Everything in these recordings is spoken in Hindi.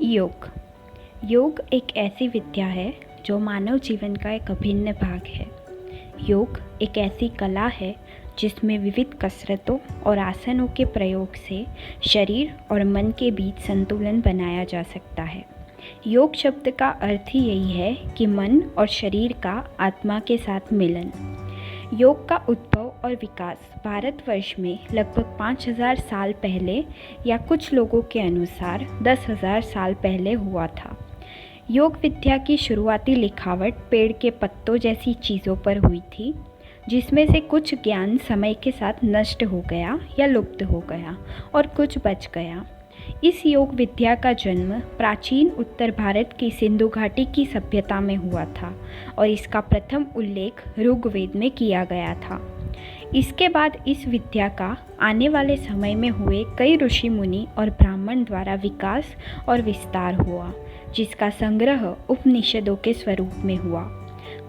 योग योग एक ऐसी विद्या है जो मानव जीवन का एक अभिन्न भाग है। योग एक ऐसी कला है जिसमें विविध कसरतों और आसनों के प्रयोग से शरीर और मन के बीच संतुलन बनाया जा सकता है। योग शब्द का अर्थ ही यही है कि मन और शरीर का आत्मा के साथ मिलन। योग का उद्भव और विकास भारतवर्ष में लगभग 5000 साल पहले या कुछ लोगों के अनुसार 10,000 साल पहले हुआ था। योग विद्या की शुरुआती लिखावट पेड़ के पत्तों जैसी चीज़ों पर हुई थी, जिसमें से कुछ ज्ञान समय के साथ नष्ट हो गया या लुप्त हो गया और कुछ बच गया। इस योग विद्या का जन्म प्राचीन उत्तर भारत की सिंधु घाटी की सभ्यता में हुआ था और इसका प्रथम उल्लेख ऋग्वेद में किया गया था। इसके बाद इस विद्या का आने वाले समय में हुए कई ऋषि मुनि और ब्राह्मण द्वारा विकास और विस्तार हुआ, जिसका संग्रह उपनिषदों के स्वरूप में हुआ।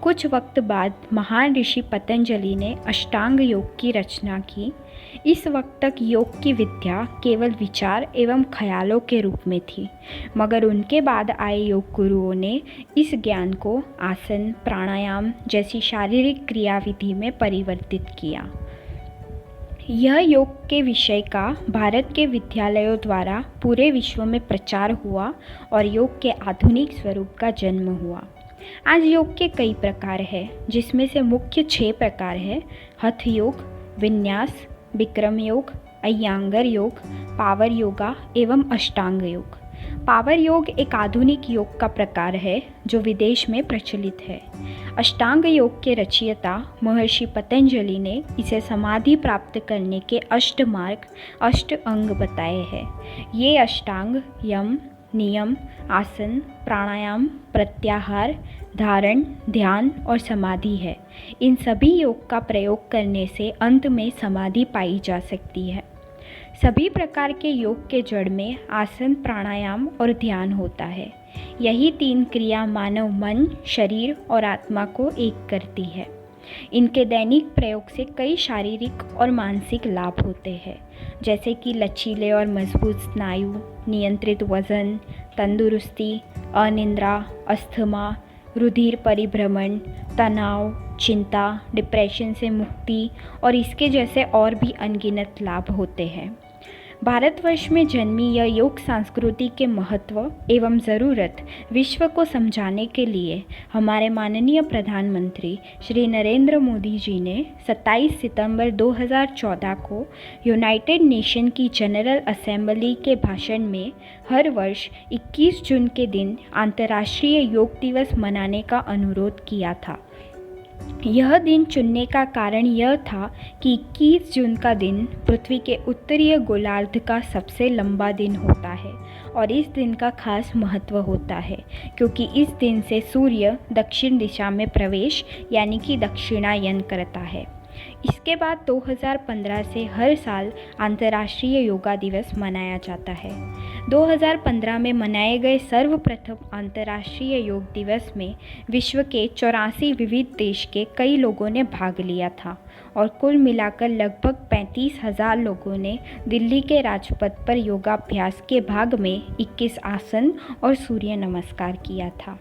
कुछ वक्त बाद महान ऋषि पतंजलि ने अष्टांग योग की रचना की। इस वक्त तक योग की विद्या केवल विचार एवं ख्यालों के रूप में थी, मगर उनके बाद आए योग गुरुओं ने इस ज्ञान को आसन, प्राणायाम जैसी शारीरिक क्रियाविधि में परिवर्तित किया। यह योग के विषय का भारत के विद्यालयों द्वारा पूरे विश्व में प्रचार हुआ और योग के आधुनिक स्वरूप का जन्म हुआ। आज योग के कई प्रकार हैं, जिसमें से मुख्य 6 प्रकार हैं: हठ योग, विन्यास, विक्रम योग, अय्यांगार योग, पावर योगा एवं अष्टांग योग। पावर योग एक आधुनिक योग का प्रकार है जो विदेश में प्रचलित है। अष्टांग योग के रचयिता महर्षि पतंजलि ने इसे समाधि प्राप्त करने के अष्ट मार्ग, अष्ट अंग बताए हैं। ये अष्टांग यम, नियम, आसन, प्राणायाम, प्रत्याहार, धारण, ध्यान और समाधि है। इन सभी योग का प्रयोग करने से अंत में समाधि पाई जा सकती है। सभी प्रकार के योग के जड़ में आसन, प्राणायाम और ध्यान होता है। यही 3 क्रिया मानव मन, शरीर और आत्मा को एक करती है। इनके दैनिक प्रयोग से कई शारीरिक और मानसिक लाभ होते हैं, जैसे कि लचीले और मजबूत स्नायु, नियंत्रित वजन, तंदुरुस्ती, अनिद्रा, अस्थमा, रुधिर परिभ्रमण, तनाव, चिंता, डिप्रेशन से मुक्ति और इसके जैसे और भी अनगिनत लाभ होते हैं। भारतवर्ष में जन्मी यह योग संस्कृति के महत्व एवं ज़रूरत विश्व को समझाने के लिए हमारे माननीय प्रधानमंत्री श्री नरेंद्र मोदी जी ने 27 सितंबर 2014 को यूनाइटेड नेशन की जनरल असेंबली के भाषण में हर वर्ष 21 जून के दिन अंतर्राष्ट्रीय योग दिवस मनाने का अनुरोध किया था। यह दिन चुनने का कारण यह था कि 21 जून का दिन पृथ्वी के उत्तरीय गोलार्ध का सबसे लंबा दिन होता है और इस दिन का खास महत्व होता है क्योंकि इस दिन से सूर्य दक्षिण दिशा में प्रवेश यानी कि दक्षिणायन करता है। इसके बाद 2015 से हर साल अंतर्राष्ट्रीय योगा दिवस मनाया जाता है। 2015 में मनाए गए सर्वप्रथम अंतर्राष्ट्रीय योग दिवस में विश्व के 84 विविध देश के कई लोगों ने भाग लिया था और कुल मिलाकर लगभग 35,000 लोगों ने दिल्ली के राजपथ पर योगाभ्यास के भाग में 21 आसन और सूर्य नमस्कार किया था।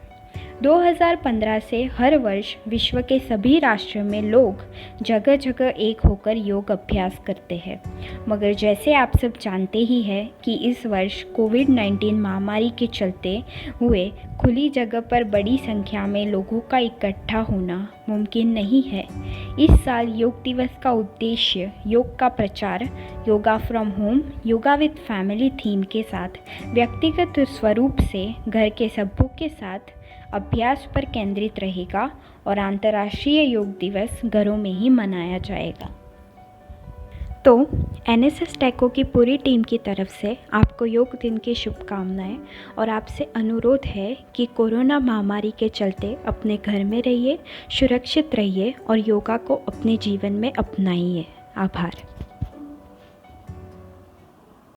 2015 से हर वर्ष विश्व के सभी राष्ट्रों में लोग जगह जगह एक होकर योग अभ्यास करते हैं, मगर जैसे आप सब जानते ही हैं कि इस वर्ष कोविड-19 महामारी के चलते हुए खुली जगह पर बड़ी संख्या में लोगों का इकट्ठा होना मुमकिन नहीं है। इस साल योग दिवस का उद्देश्य योग का प्रचार, yoga from home, yoga with family theme के साथ व्यक्तिगत स्वरूप से घर के सभ्यों के साथ अभ्यास पर केंद्रित रहेगा और अंतर्राष्ट्रीय योग दिवस घरों में ही मनाया जाएगा। तो एनएसएस टैको की पूरी टीम की तरफ से आपको योग दिन की शुभकामनाएं और आपसे अनुरोध है कि कोरोना महामारी के चलते अपने घर में रहिए, सुरक्षित रहिए और योगा को अपने जीवन में अपनाइए। आभार।